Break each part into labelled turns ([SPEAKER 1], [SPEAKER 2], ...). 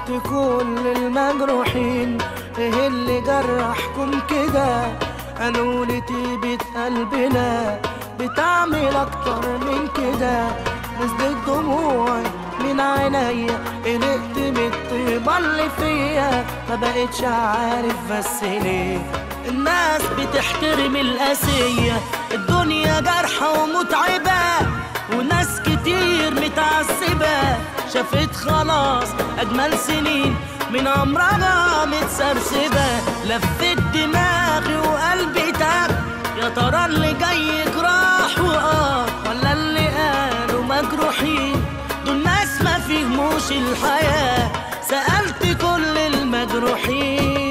[SPEAKER 1] سألت كل المجروحين ايه اللي جرحكم كده، قالولي طيبة قلبنا بتعمل اكتر من كده. نزلت دموعي من عينيا، قلقت من الطيبة اللي فيا، ما بقتش عارف بس ليه الناس بتحترم القاسية. الدنيا جارحة ومتعبة وناس كتير متعذبة، شافت خلاص أجمل سنين من عمرها متسرسبة. لفت دماغي وقلبي تاب، يا ترى اللي جاي جراح ولا اللي قالوا مجروحين دول ناس ما فهموش الحياة. سألت كل المجروحين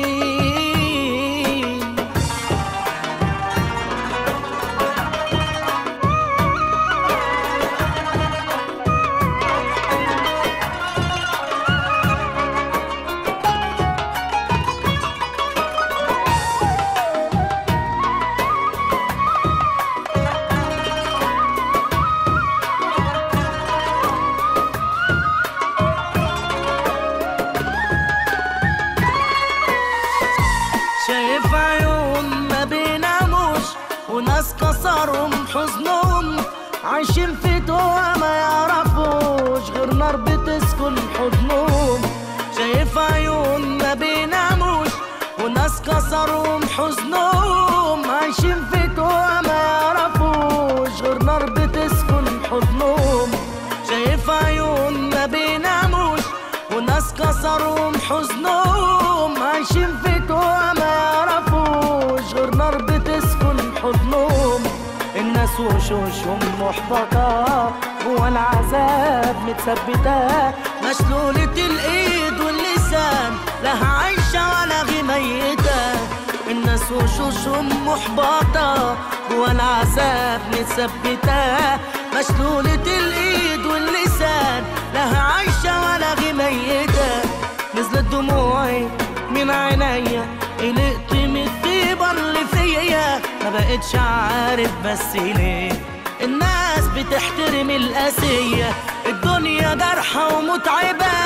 [SPEAKER 1] شايف عيون ما بيناموش وناس كسرهم حزنهم، عايشين في توه ما يعرفوش غير نار بتسكن حضنهم. شايف عيون ما بيناموش وناس كسرهم حزنهم، عايشين في توه ما يعرفوش غير نار بتسكن حضنهم. شايف عيون ما بيناموش وناس كسرهم حزنهم، عايشين في توه ما يعرفوش غير نار بتسكن حضنهم. الناس وشوشهم محبطة جوا العذاب متثبتة، مشلولة الايد واللسان لها عايشة ولا غي ميتة. الناس وشوشهم محبطة جوا العذاب متثبتة، مشلولة الايد واللسان لها عايشة ولا غي ميتة. نزلت دموعي من عينيا، قلقت من الطيبة اللي فيا، ما بقتش عارف بس ليه الناس بتحترم القاسية. الدنيا جارحة ومتعبة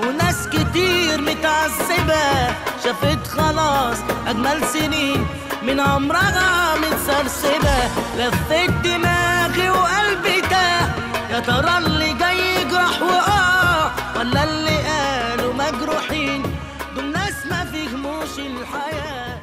[SPEAKER 1] وناس كتير متعذبة، شافت خلاص أجمل سنين من عمرها متسرسبة. لفت دماغي وقلبي تاه، يا ترى اللي جاي يجرح ولا اللي قالوا مجروحين دول ناس ما فهموش الحياة.